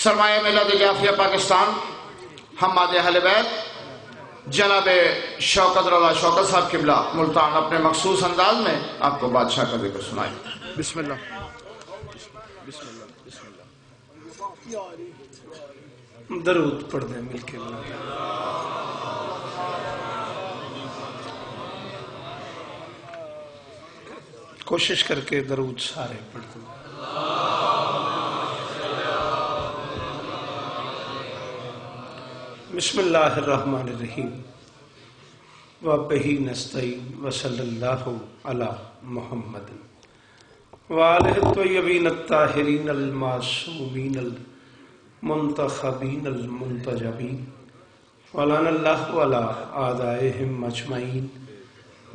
سرمایہ ملت جعفریہ پاکستان حماد اہل بیت جناب شوکت رضا شوکت صاحب قبلہ ملتان اپنے مخصوص انداز میں آپ کو بادشاہ کا ذکر سنائیں۔ بسم اللہ بسم اللہ بسم اللہ، درود پڑھ دیں مل کے۔ کوشش کر کے درود سارے پڑھ دیں۔ بسم اللہ الرحمن الرحیم وبہ نستعین وصلی اللہ علی محمد وآلہ الطیبین الطاہرین المعصومین المنتخبین المنتجبین ولعن اللہ علی اعدائہم اجمعین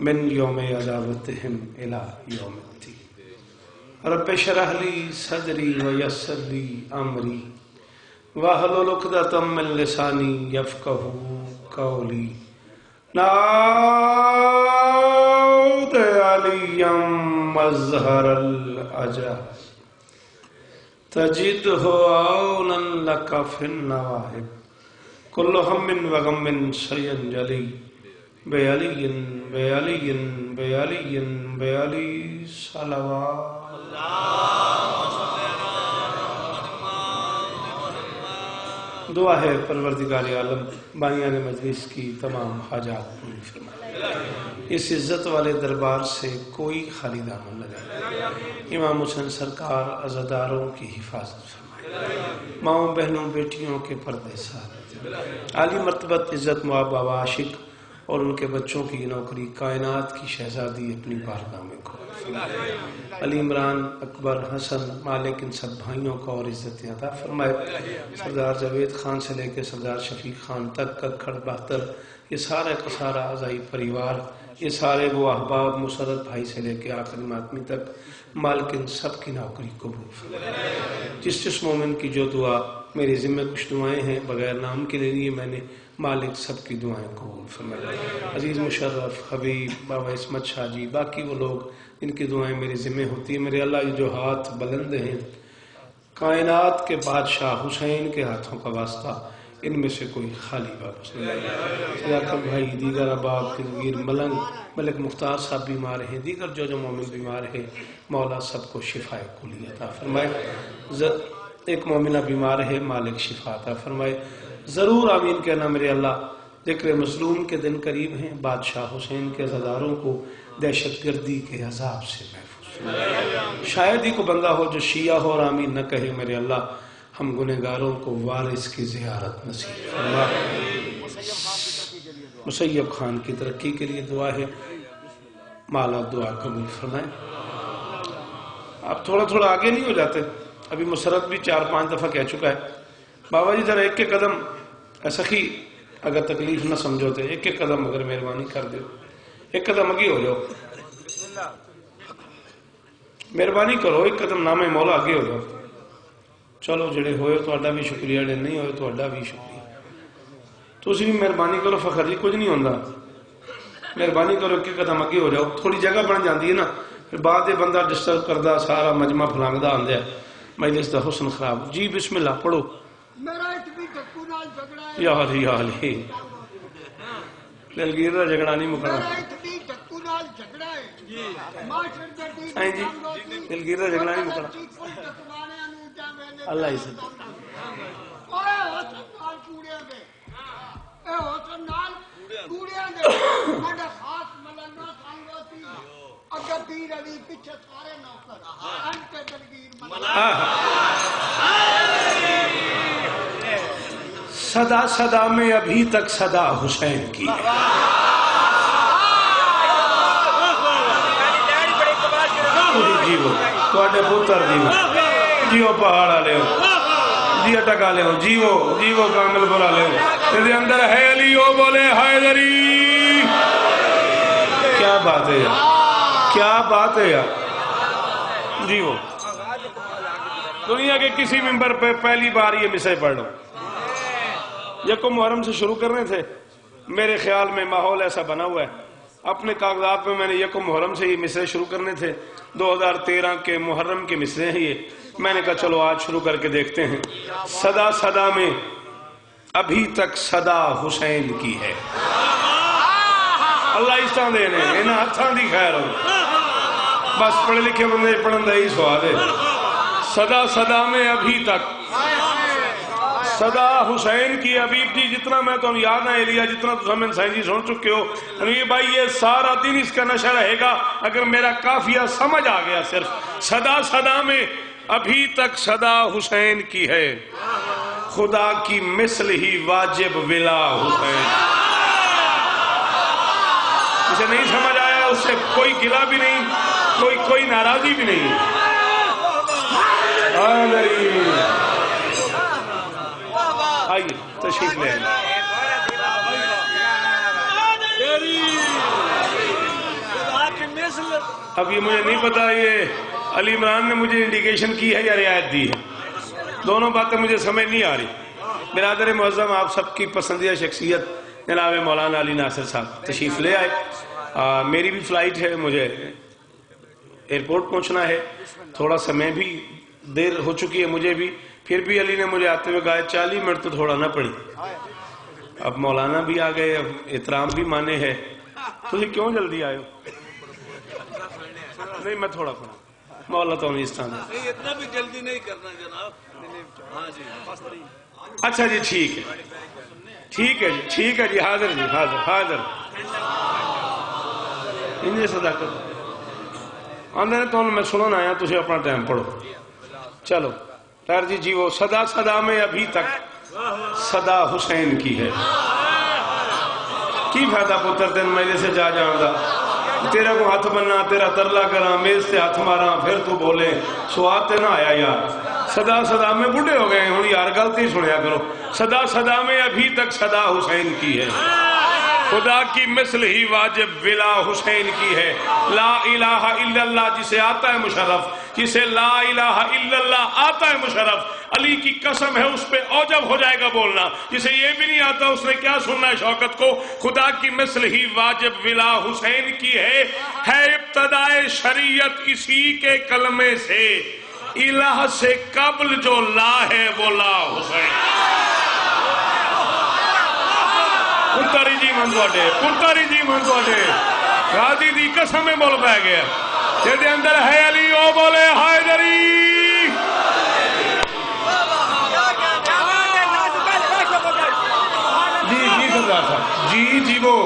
من یوم عداوتہم الی یوم الدین۔ رب اشرح لی صدری ویسر لی امری واحلل عقدۃ من لسانی یفقہوا قولی۔ نعوذ علیا مظہر العجب تجدہ عونا لک فی النواہب کل ہم وغم سینجلی بعلی بعلی بعلی بعلی صلوات۔ دعا ہے پروردگار عالم بانیان مجلس کی تمام حاجات پوری فرمائے، اس عزت والے دربار سے کوئی خالی دامن نہ جائے، امام حسین سرکار عزاداروں کی حفاظت فرمائے، ماؤں بہنوں بیٹیوں کے پردے ساتھ، عالی مرتبت عزت مآب عاشق اور ان کے بچوں کی نوکری کائنات کی شہزادی اپنی بارگاہ میں قبول فرمائے، علی عمران اکبر حسن مالک ان سب بھائیوں کو اور عزت عطا فرمائے، سردار جاوید خان سے لے کے سردار شفیق خان تک ککھڑ بہتر یہ سارے کا سارا اعزائی پریوار، یہ سارے وہ احباب مسرت بھائی سے لے کے آخری ماتمی تک مالک ان سب کی نوکری قبول فرمائے۔ جس مومن کی جو دعا میری ذمہ کچھ دعائیں ہیں بغیر نام کے لیے میں نے مالک سب کی دعائیں قبول فرمائے۔ عزیز مشرف حبیب بابا عصمت شاہ جی باقی وہ لوگ ان کی دعائیں میری ذمہ ہوتی ہیں، میرے اللہ یہ جو ہاتھ بلند ہیں کائنات کے بادشاہ حسین کے ہاتھوں کا واسطہ ان میں سے کوئی خالی واپس نہیں آئے۔ صداقت بھائی دیگر احباب دلگیر ملنگ ملک مختار صاحب بیمار ہیں، دیگر جو مومن بیمار ہیں مولا سب کو شفا کلی عطا فرمائے۔ ایک مومنہ بیمار ہے مالک شفا عطا فرمائے، ضرور آمین کہنا میرے اللہ۔ ذکر مظلوم کے دن قریب ہیں، بادشاہ حسین کے عزاداروں کو دہشت گردی کے عذاب سے محفوظ فرمائے۔ شاید ہی کو بندہ ہو جو شیعہ ہو اور آمین نہ کہے میرے اللہ، ہم گنہگاروں کو وارث کی زیارت نصیب فرما۔ مسیب خان کی ترقی کے لیے دعا ہے، مالا دعا قبول فرمائے۔ آپ تھوڑا تھوڑا آگے نہیں ہو جاتے؟ ابھی مسرت بھی 4-5 دفعہ کہہ چکا ہے بابا جی ذرا ایک قدم سخی اگر تکلیف نہ سمجھوتے ایک قدم اگر مہربانی کر دو، ایک قدم اگے ہو جاؤ، مہربانی کرو ایک قدم نام مولا اگے ہو جاؤ۔ چلو جڑے ہوئے تہاڈا بھی شکریہ، جڑے نہیں ہوئے تہاڈا بھی شکریہ۔ تسی بھی مہربانی کرو، فخر جی کچھ نہیں ہوندا، مہربانی کرو ایک قدم اگے ہو جاؤ، تھوڑی جگہ بن جاندی ہے نا، پھر بعد بندہ ڈسٹرب کردا سارا مجمع پھلانگدا آندا ہے، مجلس دا حسن خراب۔ جی بسم اللہ پڑھو۔ میرا ایک بھی ٹکو نال جھگڑا ہے، یا علی یا علی دلگیر دا جھگڑا نہیں مکنا، میرا ایک بھی ٹکو نال جھگڑا ہے، معاشر دے دی ہاں جی دلگیر دا جھگڑا نہیں مکنا۔ اللہ عزت اوے حسن نال کوڑیاں دے، اے حسن نال کوڑیاں دے، ساڈا خاص ملنا سانگوتی اگے پیر علی پیچھے سارے نوکر انت دلگیر ملنا۔ صدا صدا میں ابھی تک صدا حسین کی ہے، جیو تواڈے پتر دیو جیو پہاڑ والے ہو جی اٹکا لے ہو جیو جیو کامل بولا لے ہو دے اندر ہے علی او بولے حیدری۔ کیا بات ہے یار، کیا بات ہے یار، جیو دنیا کے کسی ممبر پہ پہلی بار یہ مسئلے پڑھ رہا ہوں۔ یہ کو محرم سے شروع کرنے تھے، میرے خیال میں ماحول ایسا بنا ہوا ہے اپنے کاغذات میں نے یکم محرم سے یہ مصرے شروع کرنے تھے، 2013 کے محرم کے مصرے ہیں یہ. میں نے کہا چلو آج شروع کر کے دیکھتے ہیں. صدا صدا میں ابھی تک صدا حسین کی ہے. اللہ اس طرح دینے انہاں ہتھاں دی خیر ہو. بس پڑھے لکھے بندے پڑھن دا ہی سواد ہے. صدا صدا میں ابھی تک صدا حسین کی. حبیب جی جتنا میں تو یاد نہ لیا، جتنا تو ہمیں سائن جی سن چکے ہو. بھائی یہ سارا دن اس کا نشہ رہے گا اگر میرا قافیہ سمجھ آ گیا. صرف صدا صدا میں ابھی تک صدا حسین کی ہے، خدا کی مثل ہی واجب ولا حسین. اسے نہیں سمجھ آیا اس سے کوئی گلہ بھی نہیں، کوئی ناراضی بھی نہیں. آئیے تشریف لے آئیے. اب یہ مجھے نہیں پتا یہ علی عمران نے مجھے انڈیکیشن کی ہے یا رعایت دی ہے، دونوں باتیں مجھے سمجھ نہیں آ رہی. برادر معظم آپ سب کی پسندیدہ شخصیت جناب مولانا علی ناصر صاحب تشریف لے آئے. میری بھی فلائٹ ہے، مجھے ایئرپورٹ پہنچنا ہے، تھوڑا سمے بھی دیر ہو چکی ہے مجھے بھی. پھر بھی علی نے مجھے آتے ہوئے کہا 40 منٹ تو تھوڑا نہ پڑی. اب مولانا بھی آ گئے، اب احترام بھی مانے ہے. تجھے کیوں جلدی آئے ہو؟ نہیں میں تھوڑا پڑھا مولا تو نہیں اس طرح اتنا بھی جلدی نہیں کرنا جناب. ہاں جی اچھا جی ٹھیک ہے ٹھیک ہے جی ٹھیک ہے جی حاضر جی حاضر انجے صداقت آندھے تو میں سنن آیا تجھے اپنا ٹائم پڑھو. چلو خیر جی وہ صدا صدا میں ابھی تک صدا حسین کی ہے. کی فائدہ پتر تین میلے سے جا جاندہ تیرا کو ہاتھ بننا تیرا ترلا کرا میز سے ہاتھ مارا پھر تو بولے سواد تے نہ آیا یار. صدا صدا میں بڑھے ہو گئے ہوں یار غلطی سنیا کرو. صدا صدا میں ابھی تک صدا حسین کی ہے، خدا کی مثل ہی واجب ولا حسین کی ہے. لا الہ الا اللہ جسے آتا ہے مشرف، جسے لا الہ الا اللہ آتا ہے مشرف، علی کی قسم ہے اس پہ اوجب ہو جائے گا بولنا. جسے یہ بھی نہیں آتا اس نے کیا سننا ہے شوکت کو. خدا کی مثل ہی واجب ولا حسین کی ہے ابتدائے شریعت اسی کے کلمے سے، الہ سے قبل جو لا ہے وہ لا حسین. پتاری جی من توڑے غازی دی قسم میں بول پہ گیا جیدے اندر ہے علی او بولے حیدری. جی سردار صاحب جی وہ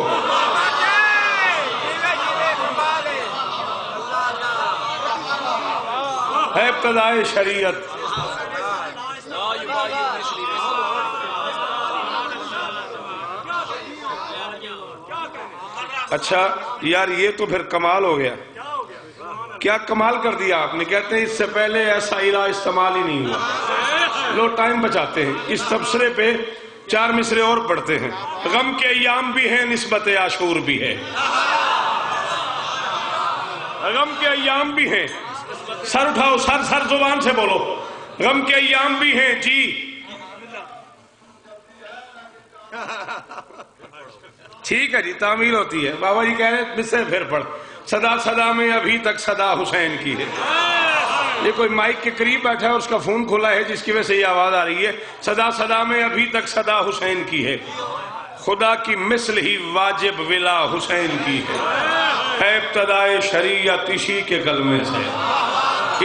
ہے ابتدائے شریعت. اچھا یار یہ تو پھر کمال ہو گیا. کیا کمال کر دیا آپ نے. کہتے ہیں اس سے پہلے ایسا الہ استعمال ہی نہیں ہوا. لوگ ٹائم بچاتے ہیں، اس تبصرے پہ 4 مصرے اور پڑھتے ہیں. غم کے ایام بھی ہیں نسبت عاشور بھی ہے. غم کے ایام بھی ہیں، سر اٹھاؤ سر زبان سے بولو. غم کے ایام بھی ہیں جی. ٹھیک ہے جی تعمیل ہوتی ہے. بابا جی کہہ رہے ہیں مصرے پھر پڑھ. صدا صدا میں ابھی تک صدا حسین کی ہے. یہ کوئی مائک کے قریب بیٹھا ہے اور اس کا فون کھلا ہے جس کی وجہ سے یہ آواز آ رہی ہے. صدا صدا میں ابھی تک صدا حسین کی ہے، خدا کی مثل ہی واجب ولا حسین کی ہے ابتدائے شریعت اسی کے کلمے سے،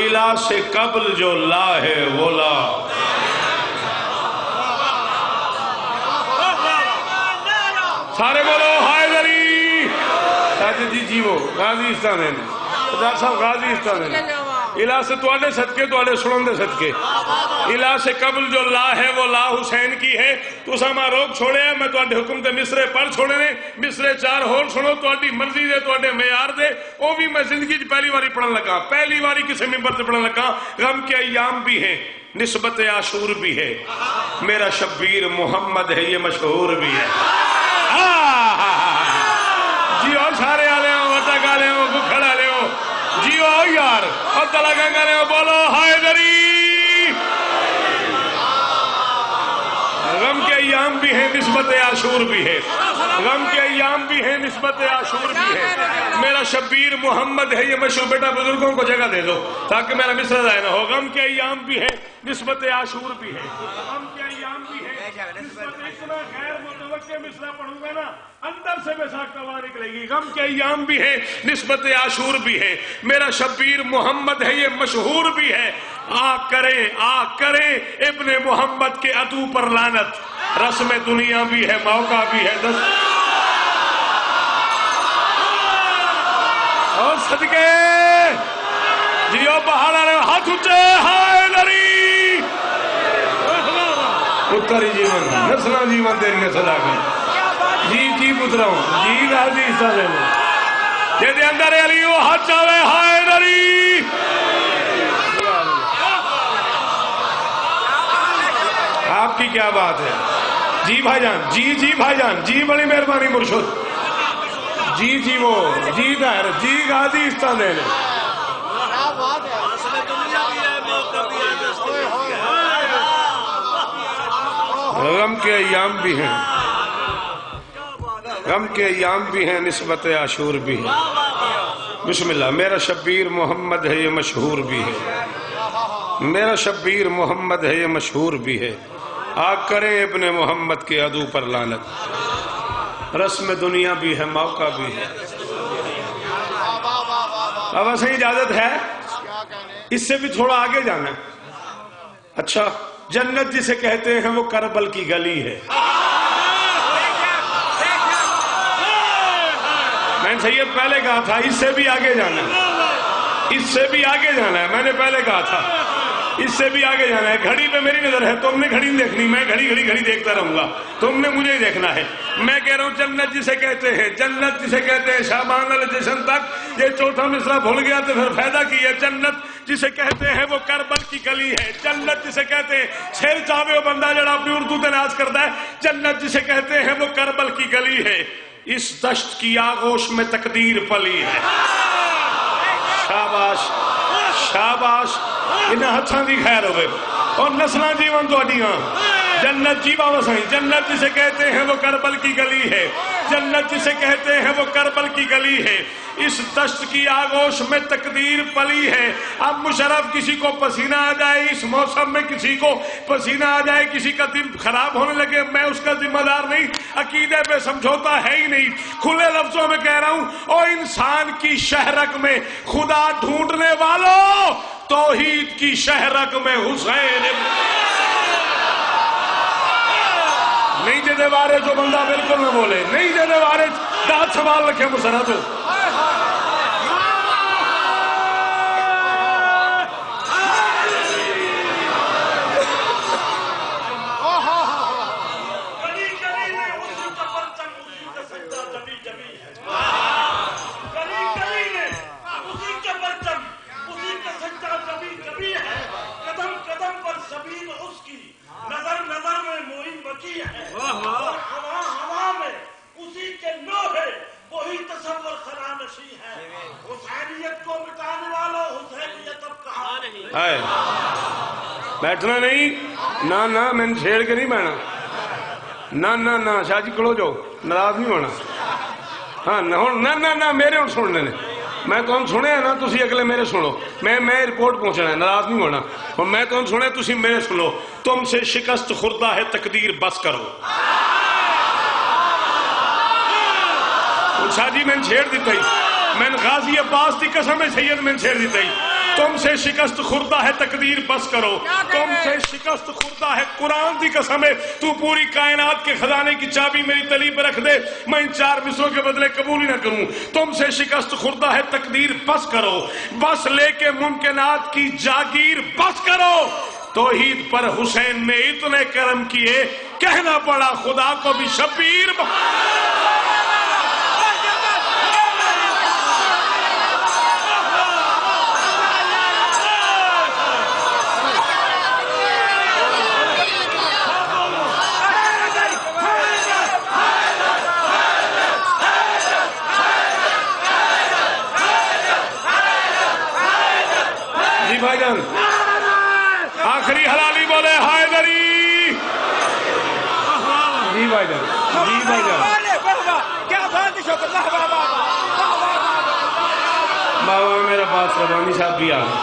الہ سے قبل جو لا ہے وہ لا. سارے بولو حیدری. ساجد جی وہ غازی استان ہے خدا صاحب غازی استان ہے. الہ سے تواڈے صدقے تواڈے سنن دے صدقے الہ سے قبل جو لا ہے وہ لا حسین کی ہے. تساں ماں روک چھوڑے ہیں میں تواڈے حکم تے مصرے پڑھ چھوڑے نے. مصرے 4 ہور سنو تواڈی مرضی دے تواڈے معیار دے. او بھی میں زندگی چ پہلی باری پڑھن لگا، پہلی باری کسی منبر تے پڑھن لگا. غم کے ایام بھی ہیں نسبت عاشور بھی ہے، میرا شبیر محمد ہے یہ مشہور بھی ہے. جیو سارے آلے ہو وٹک آلے ہو بکھڑ آلے ہو جیو یار اور تلگا کرے ہو بولو حیدری. غم کے ایام ایام بھی ہیں نسبت عاشور بھی ہے، غم کے ایام بھی ہیں نسبت عاشور بھی ہے، میرا شبیر محمد ہے یہ مشہور، بیٹا بزرگوں کو جگہ دے دو تاکہ میرا مصرع ضائع نہ ہو، غم کے ایام بھی ہے نسبت عاشور بھی ہے، غم کے ایام بھی ہے نسبت، اتنا غیر متوقع مصرع پڑھوں گا نا اندر سے بیساکھ ہوا نکلے گی، غم کے ایام بھی ہے نسبت عاشور بھی ہے، میرا شبیر محمد ہے یہ مشہور بھی ہے، آ کریں ابن محمد کے عدو پر لعنت، رسم دنیا بھی ہے موقع بھی ہے اور صدقے جیو پہاڑا نے ہاتھ اچھے ہائے لری اتری جیون نسلہ جیون تیری نے صدا کر جی پترا ہوں جی راضی حصہ لے لوں یہ دے اندر علی وہ ہاتھ چاہے ہائے لری آپ کی کیا بات ہے جی بھائی جان جی بھائی جان جی بڑی مہربانی مرشد جی وہ جی دائر جی غازی استہ دے لے غم کے ایام بھی ہیں غم کے ایام بھی ہیں نسبت عاشور بھی ہے، بسم اللہ، میرا شبیر محمد ہے یہ مشہور بھی ہے، میرا شبیر محمد ہے یہ مشہور بھی ہے، آ کریں ابن محمد کے عدو پر لعنت، رسم دنیا بھی ہے موقع بھی ہے۔ اب ایسے اجازت ہے اس سے بھی تھوڑا آگے جانا ہے۔ اچھا جنت جسے کہتے ہیں وہ کربل کی گلی ہے، میں نے سید پہلے کہا تھا اس سے بھی آگے جانا ہے، اس سے بھی آگے جانا ہے، میں نے پہلے کہا تھا اس سے بھی آگے جانا ہے۔ گھڑی پہ میری نظر ہے، تم نے گھڑی دیکھنی، میں گھڑی دیکھتا رہوں گا، تم نے مجھے ہی دیکھنا ہے۔ میں کہہ رہا ہوں جنت جسے کہتے ہیں، جنت جسے کہتے ہیں شعبان الجشن تک، یہ چوتھا مصرع بھول گیا تو پھر فائدہ کی ہے۔ جنت جسے کہتے ہیں وہ کربل کی گلی ہے، جنت جسے کہتے ہیں شیر چاہے وہ بندہ جڑا اپنی اردو سے ناز کرتا ہے، جنت جسے کہتے ہیں وہ کربل کی گلی ہے، اس دشت کی آغوش میں تقدیر پلی ہے۔ شاباش شاباش، انہیں ہتھاں دی خیر ہوئے اور نسلہ جیون تو اڈیاں جنت جی بابا سائیں، جنت جسے کہتے ہیں وہ کربل کی گلی ہے، جنت جسے کہتے ہیں وہ کربل کی گلی ہے، اس دشت کی آغوش میں تقدیر پلی ہے۔ اب مشرف کسی کو پسینہ آ جائے، اس موسم میں کسی کو پسینہ آ جائے، کسی کا دل خراب ہونے لگے، میں اس کا ذمہ دار نہیں، عقیدے پہ سمجھوتا ہے ہی نہیں، کھلے لفظوں میں کہہ رہا ہوں، او انسان کی شہرک میں خدا ڈھونڈنے والوں، توحید کی شہرک میں حسین نہیں جدے بارے جو بندہ بالکل نہ بولے، نہیں جدے بارے داد سوال رکھے مسرت ہو۔ بیٹھنا نہیں، نہ میں چھیڑ کے نہیں بیٹھنا، نہ شاہ جی کھڑو جاؤ، ناراض نہیں ہونا۔ ہاں نہ میرے ہوں سننے نے، میں تو سنے نا، تسی اگلے میرے سنو، میں رپورٹ پہنچنا ہے، ناراض نہیں ہونا، اور میں تو سنے تسی میرے سنو۔ تم سے شکست خوردہ ہے تقدیر، بس کرو۔ شاہ جی میں چھیڑ دیتا ہی، میں غازی عباس کی قسم ہے سید میں چھیڑ دیتا ہی، تم سے شکست خوردہ ہے تقدیر، بس کرو۔ تم سے شکست خوردہ ہے قرآن دی قسم ہے، تو پوری کائنات کے خزانے کی چابی میری تلی پہ رکھ دے، میں ان 4 مصروں کے بدلے قبول ہی نہ کروں۔ تم سے شکست خوردہ ہے تقدیر، بس کرو، بس لے کے ممکنات کی جاگیر، بس کرو۔ توحید پر حسین نے اتنے کرم کیے، کہنا پڑا خدا کو بھی شبیر۔ بھائی جان آخری حلالی بولے حیدری، بھائی جان، جی بھائی جان، کیا بات ہے شکر اللہ بابا میرے پاس ربانی صاحب بھی آ گئے.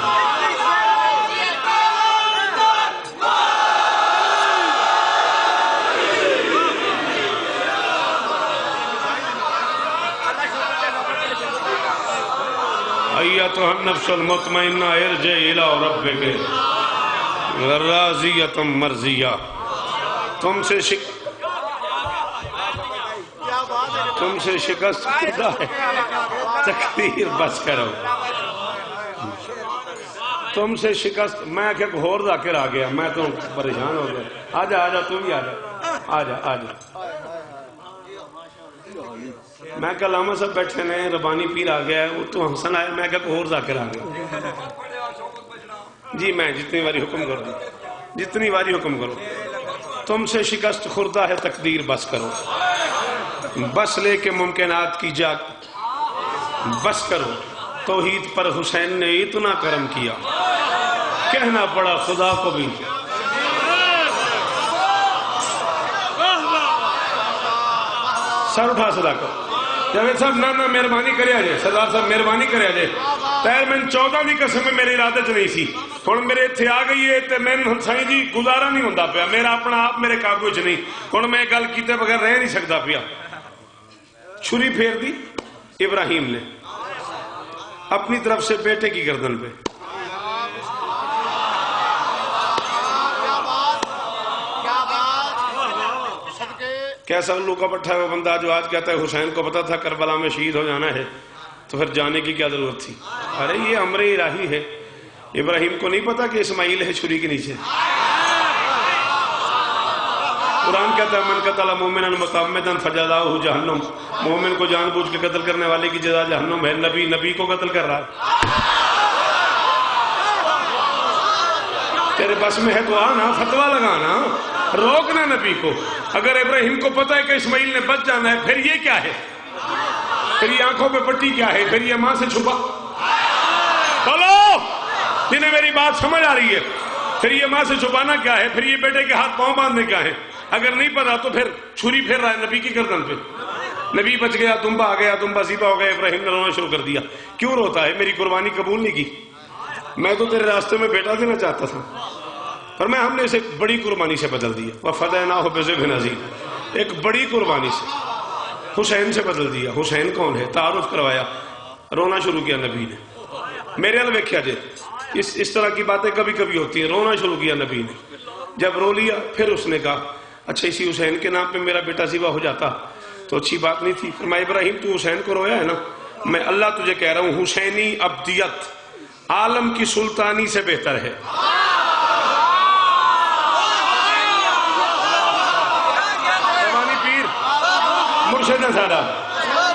ایتھا النفس المطمئنہ ارجعی الی ربک راضیۃ مرضیہ. تم سے شکست خدا ہے تقدیر بس کرو. تم سے شکست. میں کہ ہور ذاکر آ گیا، میں تو پریشان ہو گیا. آجا آجا تو بھی آجا، آجا آجا. میں کہ علامہ صاحب بیٹھے ہیں، ربانی پیر آ گیا ہے، وہ تو حسن آئے. میں کہ ہور ذاکر آ گیا. جی میں جتنی باری حکم کر دوں، جتنی باری حکم کرو. تم سے شکست خوردہ ہے تقدیر بس کرو. بس لے کے ممکنات کی جا بس کرو. توحید پر حسین نے اتنا کرم کیا، کہنا پڑا خدا کو بھی. سر اٹھا صدا کرو. جاوید صاحب نہ مہربانی کرے آجے. سردار صاحب مہربانی کرے آجے. تیر میں 14 دی قسم میری ارادے چ نہیں سی، ہن میرے اتھے آ گئی ہے تے میں سائیں جی گزارا نہیں ہوندا پیا. میرا اپنا آپ میرے قابو چ نہیں. ہن میں گل کیتے بغیر رہ نہیں سکدا پیا. چھری پھیر دی ابراہیم نے اپنی طرف سے بیٹے کی گردن پہ. کیسا الو کا پٹھا ہے وہ بندہ جو آج کہتا ہے حسین کو پتا تھا کربلا میں شہید ہو جانا ہے تو پھر جانے کی کیا ضرورت تھی. ارے یہ امر الہی ہے. ابراہیم کو نہیں پتا کہ اسماعیل ہے چھری کے نیچے. قرآن کہتا ہے من قتل مومنا متعمدا فجزاؤہ جہنم. مومن کو جان بوجھ کے قتل کرنے والے کی جزا جہنم ہے. نبی کو قتل کر رہا ہے. تیرے بس میں ہے تو آنا فتویٰ لگانا، روکنا نبی کو. اگر ابراہیم کو پتا ہے کہ اسماعیل نے بچ جانا ہے پھر یہ کیا ہے؟ پھر یہ آنکھوں پہ پٹی کیا ہے؟ پھر یہ ماں سے چھپا. بولو جنہیں میری بات سمجھ آ رہی ہے. پھر یہ ماں سے چھپانا کیا ہے؟ پھر یہ بیٹے کے ہاتھ پاؤں باندھنے کیا ہے؟ اگر نہیں پتا تو پھر چھری پھیر رہا ہے نبی کی گردن پہ. نبی بچ گیا، دمبا آ گیا، دمبا ذبح ہو گیا. ابراہیم نے رونا شروع کر دیا. کیوں روتا ہے؟ میری قربانی قبول نہیں کی. میں تو تیرے راستے میں بیٹا دینا چاہتا تھا، پر میں ہم نے اسے بڑی قربانی سے بدل دیا. وَفَدَيْنَاهُ بِذِبْحٍ عَظِيمٍ. ایک بڑی قربانی سے حسین سے بدل دیا. حسین کون ہے؟ تعارف کروایا. رونا شروع کیا نبی نے. میرے حال ویکھیا جے اس طرح کی باتیں کبھی کبھی ہوتی ہیں. رونا شروع کیا نبی نے. جب رو لیا پھر اس نے کہا اچھا اسی حسین کے نام پہ میرا بیٹا ذبح ہو جاتا تو اچھی بات نہیں تھی. فرمایا ابراہیم تو حسین کو رویا ہے نا، میں اللہ تجھے کہہ رہا ہوں حسینی ابدیت عالم کی سلطانی سے بہتر ہے. مرشد ہے سارا،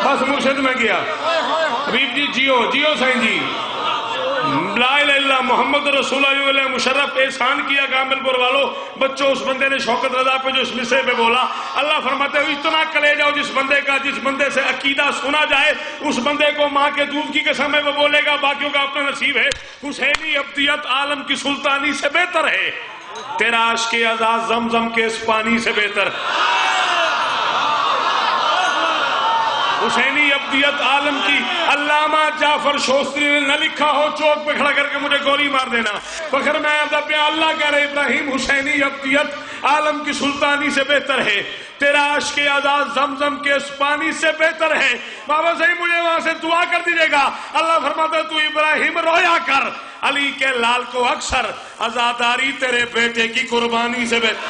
بس مرشد میں گیا. حبیب جی جیو جیو سائیں جی. لا الہ الا محمد رسول اللہ مشرف احسان کیا کامل پور والو. بچوں اس بندے نے شوکت رضا پہ جو اس مصرے پہ بولا، اللہ فرماتے ہیں اتنا کلیجہ ہو جس بندے کا، جس بندے سے عقیدہ سنا جائے اس بندے کو ماں کے دودھ کی قسم ہے وہ بولے گا، باقیوں کا اپنا نصیب ہے. حسینی ابدیت عالم کی سلطانی سے بہتر ہے. تیرا عشق عزاز زمزم کے اس پانی سے بہتر. حسینی ابدیت عالم کی. علامہ جعفر شوستری نے نہ لکھا ہو چوک پہ کھڑا کر کے مجھے گولی مار دینا. فخر میں اللہ کہہ رہے ابراہیم حسینی ابدیت عالم کی سلطانی سے بہتر ہے. تیرا عشق عزاز زمزم کے اس پانی سے بہتر ہے. بابا صحیح مجھے وہاں سے دعا کر دیجیے گا. اللہ فرماتا ہے تو ابراہیم رویا کر علی کے لال کو اکثر عزاداری تیرے بیٹے کی قربانی سے بہتر.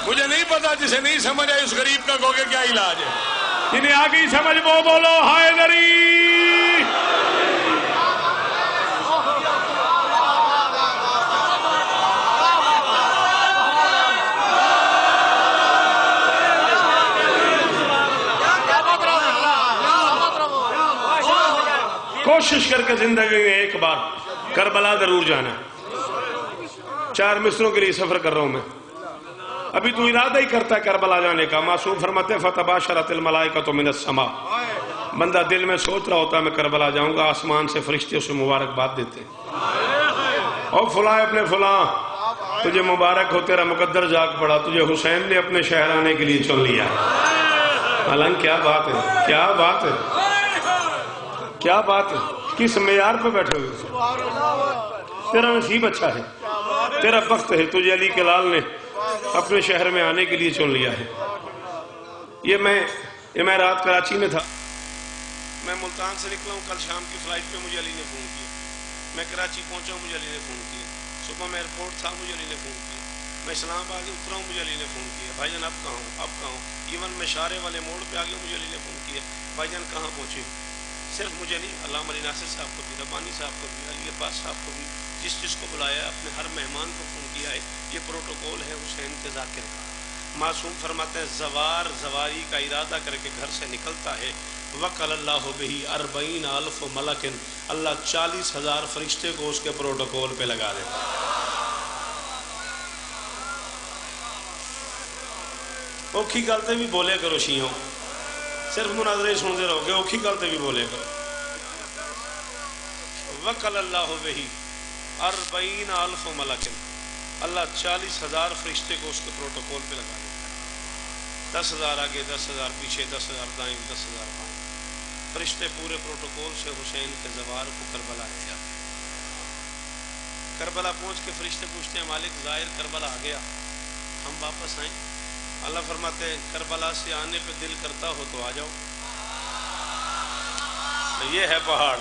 مجھے نہیں پتا جسے نہیں سمجھا اس غریب کا گوگے کیا علاج ہے. جنہیں آگئی سمجھ وہ بولو حیدری. کوشش کر کے زندگی میں ایک بار کربلا ضرور جانا. 4 مصروں کے لیے سفر کر رہا ہوں میں. ابھی تو ارادہ ہی کرتا ہے کربلا جانے کا. معصوم فرماتے ہیں فتباشرت الملائکۃ من السماء. بندہ دل میں سوچ رہا ہوتا ہے میں کربلا جاؤں گا، آسمان سے فرشتے اسے مبارکباد دیتے ہیں. اور فلاں ابن فلاں تجھے مبارک ہو، تیرا مقدر جاگ پڑا، تجھے حسین نے اپنے شہر آنے کے لیے چن لیا۔ حالانکہ کیا بات ہے، کیا بات ہے، کیا بات ہے، کس معیار پہ بیٹھے ہوئے۔ تیرا نصیب اچھا ہے، تیرا بخت ہے، تجھے علی کے لال نے اپنے شہر میں آنے کے لیے چن لیا ہے۔ یہ میں رات کراچی میں تھا، میں ملتان سے نکلا ہوں، کل شام کی فلائٹ پہ مجھے علی نے فون کیا، میں کراچی پہنچا ہوں، مجھے علی نے فون کیا، صبح میں ایئرپورٹ تھا، مجھے علی نے فون کیا، میں اسلام آباد اترا ہوں، مجھے علی نے فون کیا، بھائی جان اب کہاں ہوں، اب کہاں ہوں، ایون میں شارے والے موڑ پہ آ گیا، مجھے علی نے فون کیا، بھائی جان کہاں پہنچے ہوں۔ صرف مجھے نہیں، علامہ علی ناصر صاحب کو بھی، ربانی صاحب کو بھی، علی عباس صاحب کو بھی، جس کو بلایا ہے اپنے ہر مہمان کو فون کیا ہے۔ یہ پروٹوکول ہے حسین کے ذاکر کا۔ معصوم فرماتے ہیں زوار زواری کا ارادہ کر کے گھر سے نکلتا ہے، وکل اللہ بہی 40,000 ملکن، اللہ 40,000 فرشتے کو اس کے پروٹوکول پہ لگا دیتا ہے۔ اوکھی گلتے بھی بولے کرو شیعوں، صرف مناظرے سنتے رہو گے، اوکھی گلتے بھی بولے کرو۔ وکل اللہ بہی 40,000 ملکن، اللہ 40,000 فرشتے کو اس کے پروٹوکول پہ لگا دیتا ہے۔ 10,000 آگے، 10,000 پیچھے، 10,000 دائیں، 10,000 بائیں، فرشتے پورے پروٹوکول سے حسین کے زوار کو کربلا لے جاتے ہیں۔ کربلا پہنچ کے فرشتے پوچھتے ہیں مالک ظاہر کربلا آ گیا، ہم واپس آئیں؟ اللہ فرماتے ہیں کربلا سے آنے پہ دل کرتا ہو تو آ جاؤ۔ یہ ہے پہاڑ،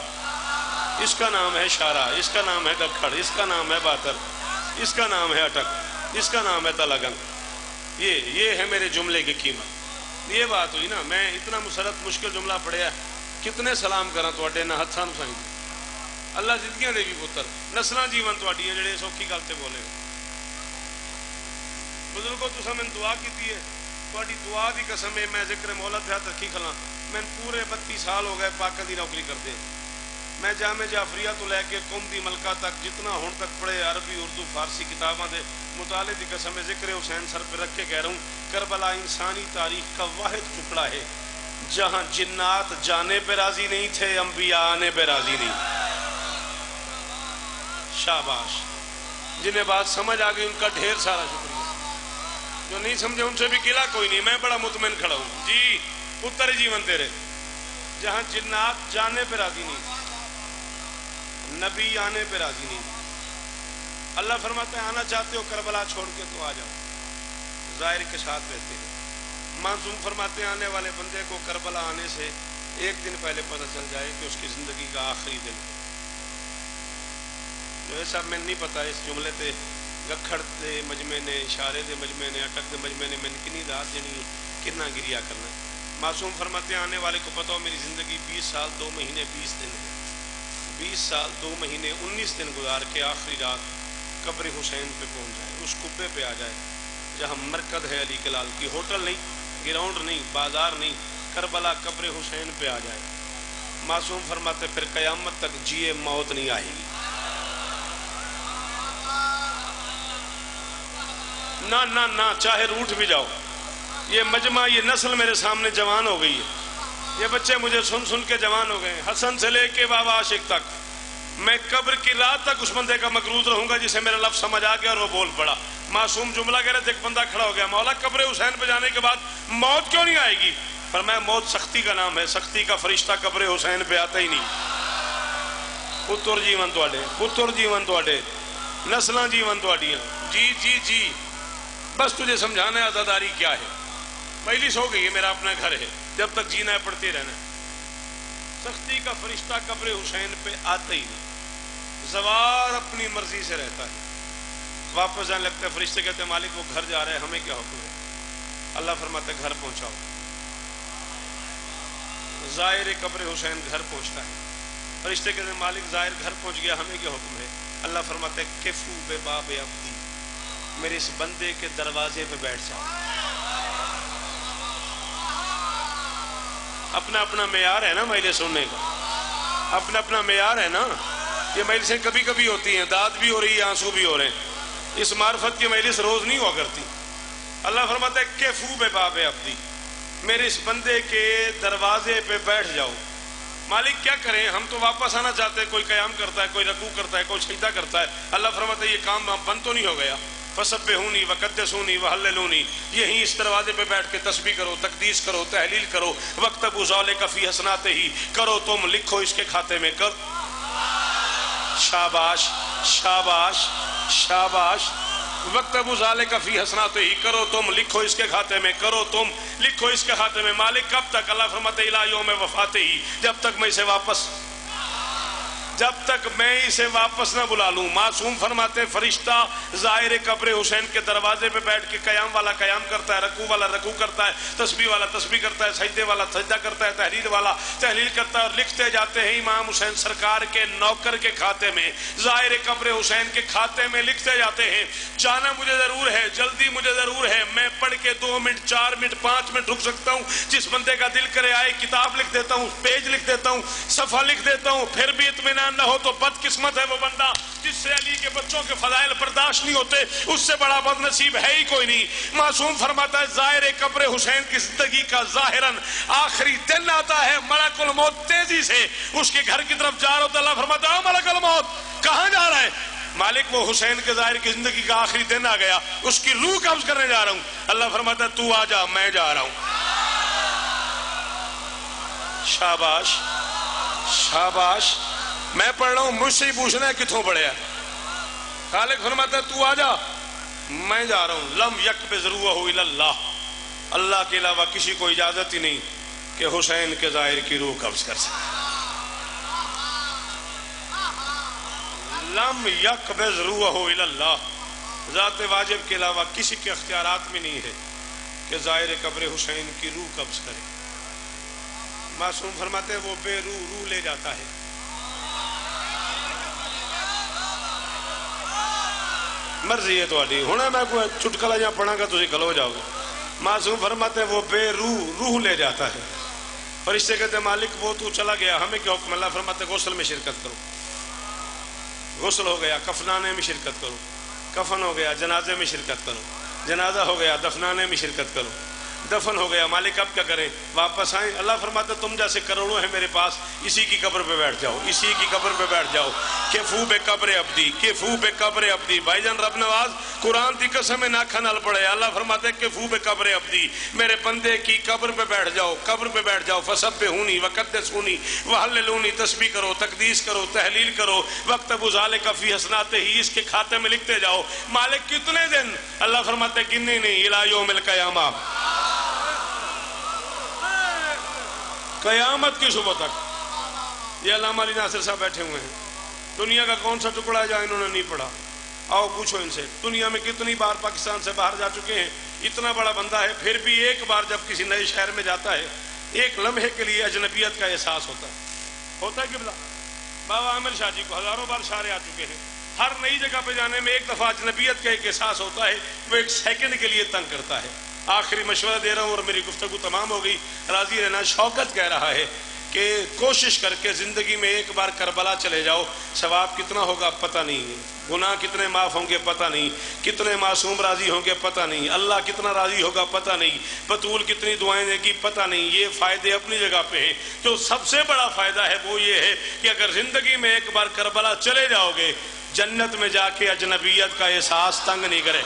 اس کا نام ہے شارہ، اس کا نام ہے گکھڑ، اس کا نام ہے باتر، اس کا نام ہے اٹک، اس کا نام ہے تلگن۔ یہ ہے میرے جملے کی قیمت۔ یہ بات ہوئی نا، میں اتنا مسرت مشکل جملہ پڑھیا، کتنے سلام کراں تواڈے نہ ہتھاں نوں سائیں۔ اللہ زندگیاں دے بھی پتر، نسلاں جیون تواڈیاں جڑے سوکھی گل تے بولے۔ بزرگوں تساں میں دعا کیتی ہے، تواڈی دعا دی قسم ہے، میں ذکر مولا تے ہاتھ رکھی کھلاں، میں پورے 32 سال ہو گئے پاکاں دی نوکری کردے، میں جامع جعفریہ تو لے کے قوم دی ملکہ تک جتنا ہون تک پڑھے عربی اردو فارسی کتاباں دے مطالعے دی قسم ہے، ذکر حسین سر پہ رکھ کے کہہ رہا ہوں، کربلا انسانی تاریخ کا واحد ٹکڑا ہے جہاں جنات جانے پہ راضی نہیں تھے، انبیاء آنے پہ راضی نہیں۔ شاباش، جنہیں بات سمجھ آ گئی ان کا ڈھیر سارا شکریہ، جو نہیں سمجھے ان سے بھی گلا کوئی نہیں، میں بڑا مطمئن کھڑا ہوں جی، پتر جیون تیرے، جہاں جنات جانے پہ راضی نہیں، نبی آنے پہ راضی نہیں۔ اللہ فرماتا ہے آنا چاہتے ہو کربلا چھوڑ کے تو آ جاؤ، ظاہر کے ساتھ رہتے ہیں۔ معصوم فرماتے ہیں آنے والے بندے کو کربلا آنے سے ایک دن پہلے پتہ چل جائے کہ اس کی زندگی کا آخری دن ہے۔ جو ایسا میں نہیں پتا اس جملے تے گکھڑ دے مجمع نے، اشارے دے مجمع نے، اٹک دے مجمع نے میں نے کنی رات جنی کتنا گریا کرنا ہے۔ معصوم فرماتے ہیں آنے والے کو پتہ ہو میری زندگی 20 سال 2 مہینے 20 دن ہے، 20 سال 2 مہینے 19 دن گزار کے آخری رات قبر حسین پہ پہنچ جائے، اس کبے پہ آ جائے جہاں مرکز ہے علی کے لال کی، ہوٹل نہیں، گراؤنڈ نہیں، بازار نہیں، کربلا قبر حسین پہ آ جائے۔ معصوم فرماتے پھر قیامت تک جیے موت نہیں آئے گی، نہ نہ نہ، چاہے روٹ بھی جاؤ۔ یہ مجمع، یہ نسل میرے سامنے جوان ہو گئی ہے، یہ بچے مجھے سن سن کے جوان ہو گئے ہیں، حسن سے لے کے بابا عاشق تک۔ میں قبر کی رات تک اس بندے کا مقروض رہوں گا جسے میرا لفظ سمجھ آ گیا اور وہ بول پڑا۔ معصوم جملہ کہہ رہے تھے، ایک بندہ کھڑا ہو گیا، مولا قبر حسین پہ جانے کے بعد موت کیوں نہیں آئے گی؟ فرمایا موت سختی کا نام ہے، سختی کا فرشتہ قبر حسین پہ آتا ہی نہیں۔ پتر جیون تواڈے، پتر جیون تواڈے، نسلاں جیون تواڈیاں، جی جی جی، بس تجھے سمجھانا ہے عزاداری کیا ہے۔ پہلی سو گئی ہے، میرا اپنا گھر ہے، جب تک جینا ہے پڑھتے رہنا ہے۔ سختی کا فرشتہ قبر حسین پہ آتا ہی نہیں، زوار اپنی مرضی سے رہتا ہے، واپس جانے لگتا ہے، فرشتے کہتے ہیں مالک وہ گھر جا رہے ہیں، ہمیں کیا حکم ہے؟ اللہ فرماتا ہے گھر پہنچاؤ۔ زائر قبر حسین گھر پہنچتا ہے، فرشتے کہتے ہیں مالک ظاہر گھر پہنچ گیا، ہمیں کیا حکم ہے؟ اللہ فرماتا ہے کفو بے باب عبدی، میرے اس بندے کے دروازے پہ بیٹھ جاؤ۔ اپنا اپنا معیار ہے نا مجلس سننے کا، اپنا اپنا معیار ہے نا۔ یہ مجلسیں کبھی کبھی ہوتی ہیں، داد بھی ہو رہی ہے، آنسو بھی ہو رہے ہیں، اس معرفت کی مجلس روز نہیں ہوا کرتی۔ اللہ فرماتا ہے کفو بے باب عبدی، میرے اس بندے کے دروازے پہ بیٹھ جاؤ۔ مالک کیا کریں، ہم تو واپس آنا چاہتے ہیں، کوئی قیام کرتا ہے، کوئی رکوع کرتا ہے، کوئی سجدہ کرتا ہے۔ اللہ فرماتا ہے یہ کام بند تو نہیں ہو گیا؟ فسبحونی وقدسونی وہللونی، یہیں اس دروازے پہ بیٹھ کے تسبیح کرو، تقدیس کرو، تحلیل کرو، وَاكْتُبُوا ذَلِكَ فِي حَسَنَاتِهِ، کرو تم، لکھو اس کے کھاتے میں، کر شاباش شاباش شاباش، وَاكْتُبُوا ذَلِكَ فِي حَسَنَاتِهِ، کرو تم، لکھو اس کے کھاتے میں، کرو تم، لکھو اس کے کھاتے میں۔ مالک کب تک؟ اللہ فرماتے اِلَىٰ يَوْمِ وَفَاتِهِ، جب تک میں اسے واپس نہ بلا لوں۔ معصوم فرماتے فرشتہ زائر قبر حسین کے دروازے پہ بیٹھ کے قیام والا قیام کرتا ہے، رکوع والا رکوع کرتا ہے، تسبیح والا تسبیح کرتا ہے، سجدے والا سجدہ کرتا ہے، تحلیل والا تحلیل کرتا ہے، اور لکھتے جاتے ہیں امام حسین سرکار کے نوکر کے کھاتے میں، زائر قبر حسین کے کھاتے میں لکھتے جاتے ہیں۔ جانا مجھے ضرور ہے، جلدی مجھے ضرور ہے، میں پڑھ کے 2 منٹ 4 منٹ 5 منٹ رک سکتا ہوں، جس بندے کا دل کرے آئے کتاب لکھ دیتا ہوں، پیج لکھ دیتا ہوں، صفحہ لکھ دیتا ہوں، پھر بھی اطمینان نہ ہو تو بد قسمت ہے وہ بندہ جس سے علی کے بچوں کے فضائل برداشت نہیں ہوتے، اس سے بڑا بد نصیب ہے ہی کوئی نہیں۔ معصوم فرماتا ہے زائر قبر حسین کی زندگی کا ظاہراً آخری دن آتا ہے، ملک الموت تیزی سے اس کے گھر کی طرف جا رہا ہوتا ہے، اللہ فرماتا ہے ملک الموت کہاں جا رہا ہے؟ مالک وہ حسین کے ظاہر کی زندگی کا آخری دن آ گیا، اس کی روح قبض کرنے جا رہا ہوں۔ اللہ فرماتا ہے تو آ جا، میں جا رہا ہوں۔ شاباش شاباش، میں پڑھ رہا ہوں، مجھ سے ہی پوچھنا ہے کتوں پڑھیا؟ خالق فرماتا ہے تو آ جا، میں جا رہا ہوں۔ لم یقبض روحہ الا اللہ، اللہ کے علاوہ کسی کو اجازت ہی نہیں کہ حسین کے ظاہر کی روح قبض کر سکے۔ لم یقبض روحہ الا اللہ، ذات واجب کے علاوہ کسی کے اختیارات میں نہیں ہے کہ ظاہر قبر حسین کی روح قبض کرے۔ معصوم فرماتے ہیں وہ بے روح لے جاتا ہے۔ مرضی ہے تھوڑی، ہونا میں کوئی چٹکلا جہاں پڑھا گا تسی کھلو جاؤ گے۔ معصوم فرماتے ہیں وہ بے روح لے جاتا ہے۔ فرشتے کہتے ہیں مالک وہ تو چلا گیا، ہمیں کیا حکم؟ اللہ فرماتے ہیں غسل میں شرکت کرو۔ غسل ہو گیا، کفنانے میں شرکت کرو، کفن ہو گیا، جنازے میں شرکت کرو، جنازہ ہو گیا، دفنانے میں شرکت کرو، دفن ہو گیا۔ مالک اب کیا کریں؟ واپس آئیں؟ اللہ فرماتا تم جیسے کروڑوں ہیں میرے پاس، اسی کی قبر پہ بیٹھ جاؤ، اسی کی قبر پہ بیٹھ جاؤ۔ کفو بے قبر عبدی، کفو بے قبر عبدی۔ بھائی جان رب نواز قرآن کی قسم نہ کھنال پڑے، اللہ فرماتے کفو بے قبر عبدی، میرے بندے کی قبر پہ بیٹھ جاؤ، قبر پہ بیٹھ جاؤ۔ فسبحونی وقدسونی وہللونی، تسبیح کرو، تقدیس کرو، تحلیل کرو، واکتبوا ذلک فی حسناتہ، اس کے کھاتے میں لکھتے جاؤ۔ مالک کتنے دن؟ اللہ فرماتے گننے نہیں، الی یوم القیامہ، قیامت کی صبح تک۔ یہ علامہ علی ناصر صاحب بیٹھے ہوئے ہیں، دنیا کا کون سا ٹکڑا ہے جہاں انہوں نے نہیں پڑھا؟ آؤ پوچھو ان سے، دنیا میں کتنی بار پاکستان سے باہر جا چکے ہیں، اتنا بڑا بندہ ہے، پھر بھی ایک بار جب کسی نئے شہر میں جاتا ہے ایک لمحے کے لیے اجنبیت کا احساس ہوتا ہے قبلہ؟ بابا عامر شاہ جی کو ہزاروں بار اشارے آ چکے ہیں، ہر نئی جگہ پہ جانے میں ایک دفعہ اجنبیت کا ایک احساس ہوتا ہے، وہ ایک سیکنڈ کے لیے تنگ کرتا ہے۔ آخری مشورہ دے رہا ہوں اور میری گفتگو تمام ہو گئی، راضی رہنا۔ شوکت کہہ رہا ہے کہ کوشش کر کے زندگی میں ایک بار کربلا چلے جاؤ، ثواب کتنا ہوگا پتہ نہیں، گناہ کتنے معاف ہوں گے پتہ نہیں، کتنے معصوم راضی ہوں گے پتہ نہیں، اللہ کتنا راضی ہوگا پتہ نہیں، بطول کتنی دعائیں دے گی پتہ نہیں۔ یہ فائدے اپنی جگہ پہ ہیں، جو سب سے بڑا فائدہ ہے وہ یہ ہے کہ اگر زندگی میں ایک بار کربلا چلے جاؤ گے، جنت میں جا کے اجنبیت کا احساس تنگ نہیں کرے۔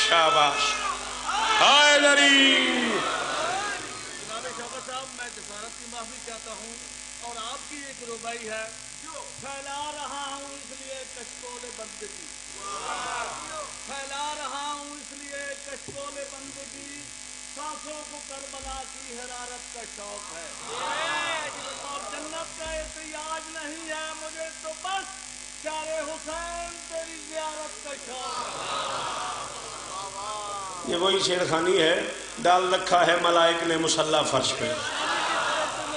شاباش حیدری۔ جناب شوکت صاحب، میں جسارت کی معافی چاہتا ہوں، اور آپ کی ایک ربائی ہے، پھیلا رہا ہوں اس لیے کشکول بندگی، پھیلا رہا ہوں اس لیے کشکول بندگی، سانسوں کو کربلا کی حرارت کا شوق ہے، اور جنت کا احتیاج نہیں ہے مجھے، تو بس شار حسین تیری زیارت کا شوق ہے۔ یہ وہی شیر خانی ہے، ڈال رکھا ہے ملائک نے مسلح فرش پہ،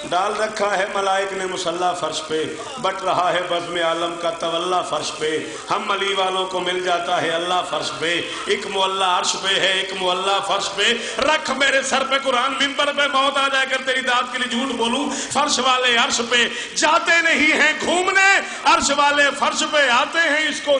ڈال رکھا ہے ملائک نے مسلح فرش پہ، بٹ رہا ہے بزم عالم کا تولا فرش پہ، ہم علی والوں کو مل جاتا ہے اللہ فرش پہ، ایک معلہ عرش پہ ہے ایک معلہ فرش پہ، رکھ میرے سر پہ قرآن منبر پہ، موت آ جائے کر تیری داد کے لیے جھوٹ بولوں، فرش والے عرش پہ جاتے نہیں ہیں گھومنے، عرش والے فرش پہ آتے ہیں اس کو۔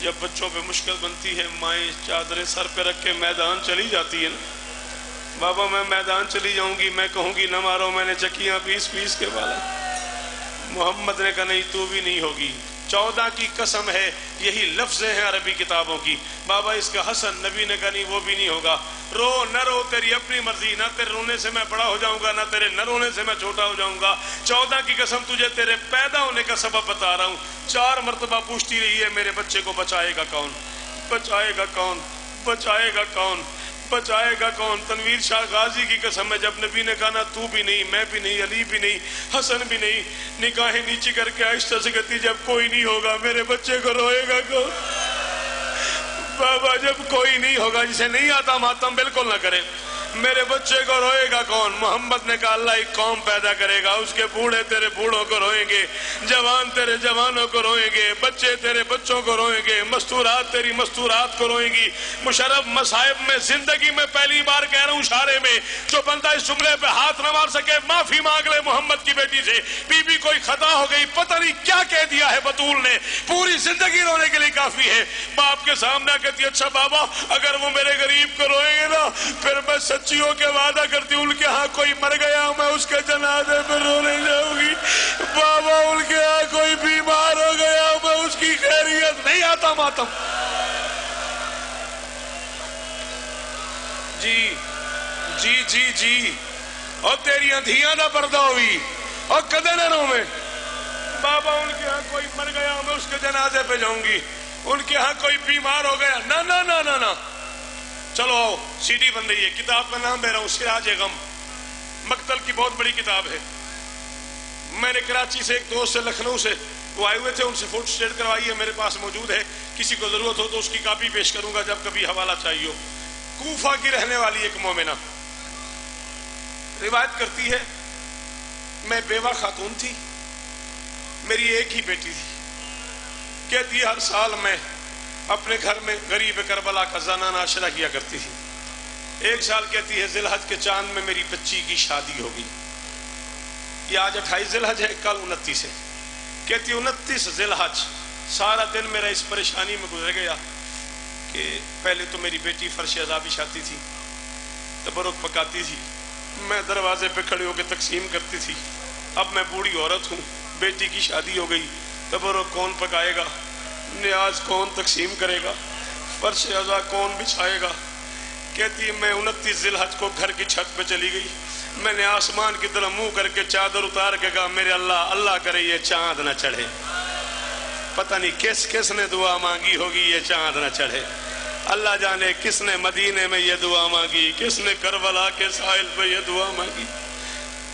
جب بچوں پہ مشکل بنتی ہے مائیں چادریں سر پہ رکھ کے میدان چلی جاتی ہے نا، بابا میں میدان چلی جاؤں گی، میں کہوں گی نہ مارو، میں نے چکیاں پیس پیس کے بالا۔ محمد نے کہا نہیں تو بھی نہیں ہوگی، 14 کی قسم ہے، یہی لفظیں ہیں عربی کتابوں کی۔ بابا اس کا حسن، نبی نے کہا نہیں وہ بھی نہیں ہوگا، رو نہ رو تیری اپنی مرضی، نہ تیرے رونے سے میں بڑا ہو جاؤں گا، نہ تیرے نہ رونے سے میں چھوٹا ہو جاؤں گا۔ 14 کی قسم تجھے تیرے پیدا ہونے کا سبب بتا رہا ہوں۔ 4 مرتبہ پوچھتی رہی ہے میرے بچے کو بچائے گا کون، بچائے گا کون، بچائے گا کون، بچائے گا کون۔ تنویر شاہ غازی کی قسم ہے، جب نبی نے کہا نا تو بھی نہیں، میں بھی نہیں، علی بھی نہیں، حسن بھی نہیں، نگاہیں نیچی کر کے آہستہ سے کہتی جب کوئی نہیں ہوگا میرے بچے کو روئے گا کون؟ بابا جب کوئی نہیں ہوگا، جسے نہیں آتا ماتم بالکل نہ کرے، میرے بچے کو روئے گا کون؟ محمد نے کہا اللہ ایک قوم پیدا کرے گا، اس کے بوڑھے تیرے بوڑھوں کو روئیں گے، جوان تیرے جوانوں کو روئیں گے، بچے تیرے بچوں کو روئیں گے، مستورات تیری مستورات کو روئیں گی۔ مشرف مصائب میں زندگی میں پہلی بار کہہ رہا ہوں اشارے میں، جو بندہ اس جملے پہ ہاتھ نہ مار سکے معافی مانگ لے محمد کی بیٹی سے۔ بی بی کوئی خطا ہو گئی، پتہ نہیں کیا کہہ دیا ہے بطول نے، پوری زندگی رونے کے لیے کافی ہے۔ باپ کے سامنے کہتی اچھا بابا اگر وہ میرے غریب کو روئیں گے نا، پھر میں سچیوں کے وعدہ کرتی ہوں ان کے ہاں کوئی مر گیا میں اس کے جنازے پہ رونے جاؤں گی۔ بابا ان کے ہاں کوئی بیمار ہو گیا میں اس کی خیریت، نہیں آتا ماتم۔ جی جی جی جی اور تیری دھیاں دا پردہ ہوئی اور کدے نہ رو میں۔ بابا ان کے ہاں کوئی مر گیا میں اس کے جنازے پہ جاؤں گی، ان کے ہاں کوئی بیمار ہو گیا، نہ نہ نہ نہ نہ۔ چلو آؤ سی ڈی بن رہی ہے، کتاب کا نام دے رہا ہوں سراج غم، مقتل کی بہت بڑی کتاب ہے۔ میں نے کراچی سے ایک دوست سے لکھنؤ سے وہ آئے ہوئے تھے، ان سے فوٹو اسٹیٹ کروائی ہے، میرے پاس موجود ہے، کسی کو ضرورت ہو تو اس کی کاپی پیش کروں گا جب کبھی حوالہ چاہیے ہو۔ کوفہ کی رہنے والی ایک مومنہ روایت کرتی ہے میں بیوہ خاتون تھی، میری ایک ہی بیٹی تھی، کہتی ہر سال میں اپنے گھر میں غریب کربلا کا زنانہ عشرہ کیا کرتی تھی۔ ایک سال کہتی ہے ذی الحج کے چاند میں میری بچی کی شادی ہو گئی، یہ آج 28 ذی الحج ہے، کل 29 ہے، کہتی 29 ذی الحج سارا دن میرا اس پریشانی میں گزر گیا کہ پہلے تو میری بیٹی فرش عذا بچھاتی تھی، تبرک پکاتی تھی، میں دروازے پہ کھڑے ہو کے تقسیم کرتی تھی، اب میں بوڑھی عورت ہوں، بیٹی کی شادی ہو گئی، تبرک کون پکائے گا، نیاز کون تقسیم کرے گا، فرش عزا کون بچھائے گا۔ کہتی ہے میں 29 ذی الحج کو گھر کی چھت پہ چلی گئی، میں نے آسمان کی طرف منہ کر کے چادر اتار کے کہا میرے اللہ اللہ کرے یہ چاند نہ چڑھے۔ پتہ نہیں کس نے دعا مانگی ہوگی یہ چاند نہ چڑھے، اللہ جانے کس نے مدینے میں یہ دعا مانگی، کس نے کربلا کے ساحل پہ یہ دعا مانگی،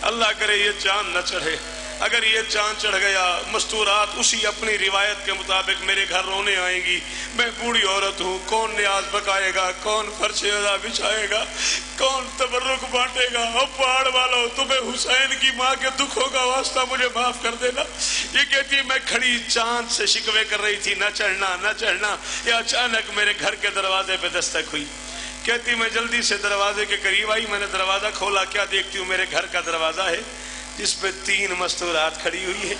اللہ کرے یہ چاند نہ چڑھے۔ اگر یہ چاند چڑھ گیا، مستورات اسی اپنی روایت کے مطابق میرے گھر رونے آئیں گی، میں بوڑھی عورت ہوں، کون نیاز پکائے گا، کون فرش عزا بچھائے گا، کون تبرک بانٹے گا۔ او پہاڑ والو تمہیں حسین کی ماں کے دکھوں کا واسطہ مجھے معاف کر دینا۔ یہ کہتی میں کھڑی چاند سے شکوے کر رہی تھی، نہ چڑھنا نہ چڑھنا، یہ اچانک میرے گھر کے دروازے پہ دستک ہوئی۔ کہتی میں جلدی سے دروازے کے قریب آئی، میں نے دروازہ کھولا، کیا دیکھتی ہوں میرے گھر کا دروازہ ہے جس پہ 3 مستورات کھڑی ہوئی ہے،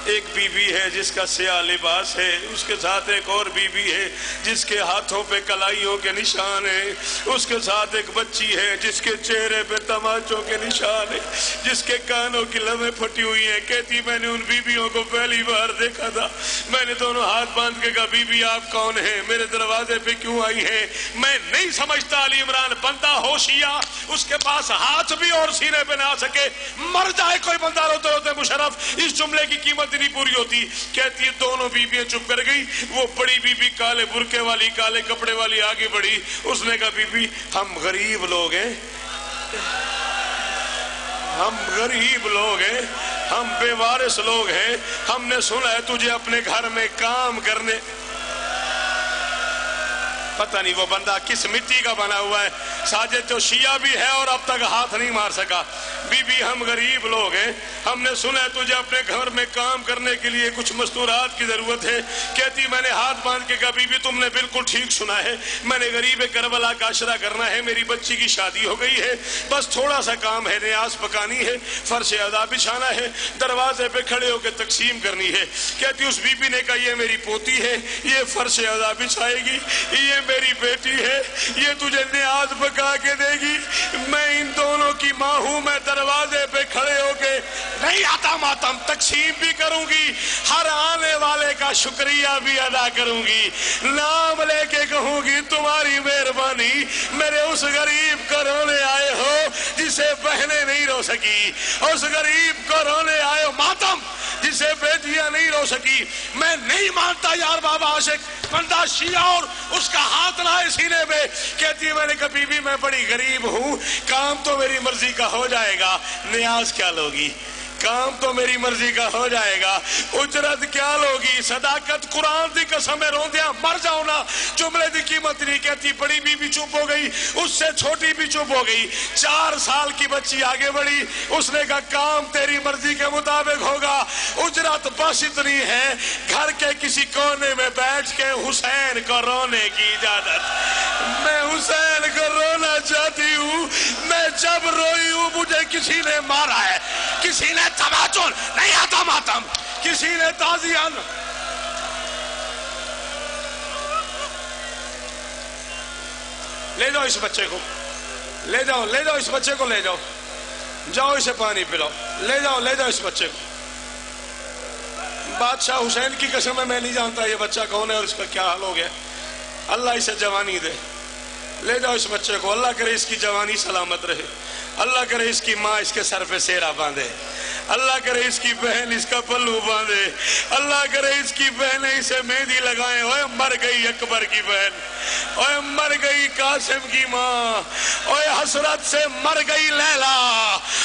ایک بی بی ہے جس کا سیاہ لباس ہے، اس کے ساتھ ایک اور بی بی ہے جس کے ہاتھوں پہ کلائیوں کے نشان ہیں، اس کے ساتھ ایک بچی ہے جس کے چہرے پہ تماچوں کے نشان ہیں، جس کے کانوں کی لمیں پھٹی ہوئی ہیں۔ کہتی میں نے ان بیویوں کو پہلی بار دیکھا تھا، میں نے دونوں ہاتھ باندھ کے کہا بی بی آپ کون ہیں، میرے دروازے پہ کیوں آئی ہیں؟ میں نہیں سمجھتا علی عمران بندہ ہوشیا اس کے پاس ہاتھ بھی اور سینے پہ نہ آ سکے، مر جائے کوئی بندہ روتے روتے مشرف، اس جملے کی قیمت نہیں پوری ہوتی۔ کہتی ہے دونوں بیویاں چپ کر گئی، وہ بڑی بی بی کالے برقے والی کالے کپڑے والی آگے بڑھی، اس نے کہا بی بی ہم غریب لوگ ہیں، ہم غریب لوگ ہیں، ہم بے وارث لوگ ہیں، ہم نے سنا ہے تجھے اپنے گھر میں کام کرنے۔ پتہ نہیں وہ بندہ کس مٹی کا بنا ہوا ہے، ساجد جو شیعہ بھی ہے اور اب تک ہاتھ نہیں مار سکا. بی بی ہم غریب لوگ ہیں, ہم نے سنا ہے تجھے اپنے گھر میں کام کرنے کے لیے کچھ مستورات کی ضرورت ہے. کہتی میں نے ہاتھ باندھ کے کہا بی بی تم نے بالکل ٹھیک سنا ہے, میں نے غریب کربلا کا عشرہ کرنا ہے, میری بچی کی شادی ہو گئی ہے, بس تھوڑا سا کام ہے, نیاز پکانی ہے, فرش ادا بچھانا ہے, دروازے پہ کھڑے ہو کے تقسیم کرنی ہے. کہتی اس بی بی نے کہا یہ میری پوتی ہے, یہ فرش ادا بچھائے گی, یہ میری بیٹی ہے, یہ تجھے نیاز پکا کے دے گی, میں ان دونوں کی ماں ہوں, میں دروازے پہ کھڑے ہو کے نہیں آتا ماتم تقسیم بھی کروں گی, ہر آنے والے کا شکریہ بھی ادا کروں گی, نام لے کے کہوں گی تمہاری مہربانی, میرے اس غریب کو رونے آئے ہو جسے بہنیں نہیں رو سکی, اس غریب کو رونے آئے ہو ماتم جسے بیٹیاں نہیں رو سکی. میں نہیں مانتا یار بابا عاشق بندہ شیعہ اور اس کا ہاتھ نہ ہے سینے پہ. کہتی میں نے کہا بی بی میں بڑی غریب ہوں, کام تو میری مرضی کا ہو جائے گا, نیاز کیا لوگی, کام تو میری مرضی کا ہو جائے گا, اجرت کیا لوگی, صداقت قرآن دی قسم روندیاں مر جاؤ نا, جملے دی قیمت نہیں. کہتی بڑی بی بی چپ ہو گئی, اس سے چھوٹی بھی چپ ہو گئی. 4 سال کی بچی آگے بڑھی, اس نے کہا کام تیری مرضی کے مطابق ہوگا, اجرت بس اتنی ہے, گھر کے کسی کونے میں بیٹھ کے حسین کو رونے کی اجازت. میں حسین کو رونا چاہتی ہوں, میں جب روئی ہوں مجھے کسی نے مارا ہے, کسی نے تماچر نہیں آتا ماتم, کسی نے تازیان. لے جاؤ اس بچے کو, لے جاؤ اس بچے کو, لے جاؤ, جاؤ اسے پانی پلاؤ, لے جاؤ اس بچے کو. بادشاہ حسین کی قسم ہے میں نہیں جانتا یہ بچہ کون ہے اور اس کا کیا حال ہو گیا, اللہ اسے جوانی دے. لے جاؤ اس بچے کو, اللہ کرے اس کی جوانی سلامت رہے, اللہ کرے اس کی ماں اس کے سر پہ سیرا باندھے, اللہ کرے اس کی بہن اس کا پلو باندھے, اللہ کرے اس کی بہنیں اسے مہندی لگائیں. اوے مر گئی اکبر کی بہن, اوے مر گئی قاسم کی ماں, اوے حسرت سے مر گئی لیلا,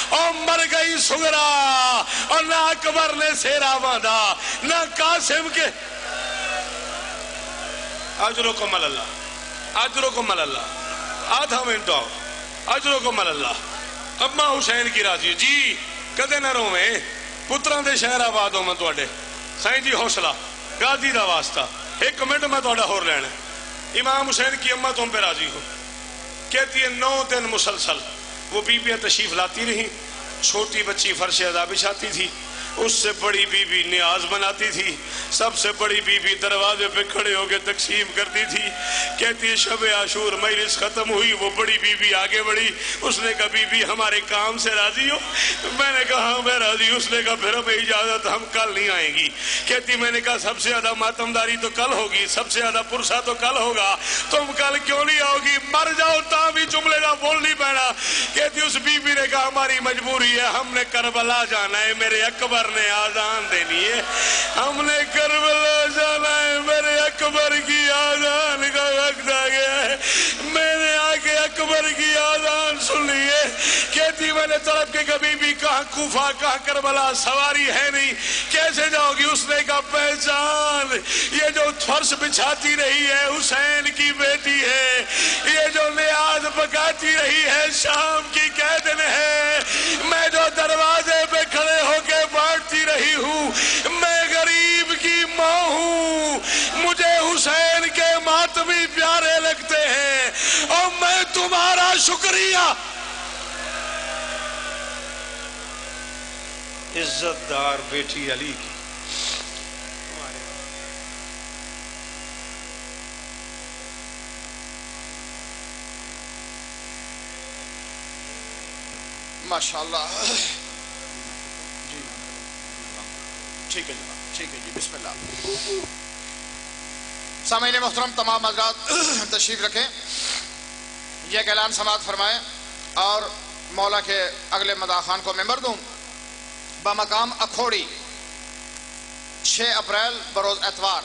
اور مر گئی سغرا, اور نہ اکبر نے سیرا باندھا نہ قاسم کے. اجرکم اللہ, اجرکم اللہ, آدھا منٹ آؤ, اجرکم اللہ. اما حسین کی راضی جی کدے نہ رویں, پتراں دے شہر آباد ہو میں تواڈے سائیں جی, حوصلہ گادی دا واسطہ, 1 منٹ میں تواڈا ہور لینا. امام حسین کی اما تم پہ راضی ہو. کہتی ہے 9 دن مسلسل وہ بیویاں تشریف لاتی رہی, چھوٹی بچی فرش ادا بچھاتی تھی, اس سے بڑی بی بی نیاز بناتی تھی, سب سے بڑی بی بی دروازے پہ کھڑے ہو کے تقسیم کرتی تھی. کہتی ہے شب عاشور مجلس ختم ہوئی, وہ بڑی بی بی آگے بڑھی, اس نے کہا بی بی ہمارے کام سے راضی ہو؟ میں نے کہا ہاں میں راضی. اس نے کہا پھر ہمیں اجازت, ہم کل نہیں آئیں گی. کہتی میں نے کہا سب سے زیادہ ماتمداری تو کل ہوگی, سب سے زیادہ پرسہ تو کل ہوگا, تم کل کیوں نہیں آؤ گی؟ مر جاؤ تا بھی جملے کا بول نہیں پڑا. کہتی اس بی بی نے کہا ہماری مجبوری ہے, ہم نے کربلا جانا ہے, میرے اکبر نے آذان دینی ہے, ہم نے کربلا جانا ہے, میرے اکبر کی آذان کا وقت آ گیا ہے, میں نے آ کے اکبر کی آذان سنی ہے. کہتی میں نے طرف کے کبھی بھی کہاں کوفہ کہاں کربلا, سواری ہے نہیں, کیسے جاؤ گی؟ اس نے کہا پہچان, یہ جو فرش بچھاتی رہی ہے حسین کی بیٹی ہے, یہ جو نیاز پکاتی رہی ہے شام کی قیدن ہے, میں جو دروازے پہ کھڑے ہو کے بانٹتی رہی ہوں میں غریب کی ماں ہوں, مجھے حسین کے ماتمی پیارے لگتے ہیں, اور میں تمہارا شکریہ. عزت دار بیٹی علی کی ماشاءاللہ. جی ٹھیک ہے جناب, ٹھیک ہے جی, بسم اللہ. سامعین محترم تمام حضرات تشریف رکھیں, یہ ایک اعلان سماعت فرمائیں اور مولا کے اگلے مداخان کو ممبر دوں. بمقام اکھوڑی 6 اپریل بروز اتوار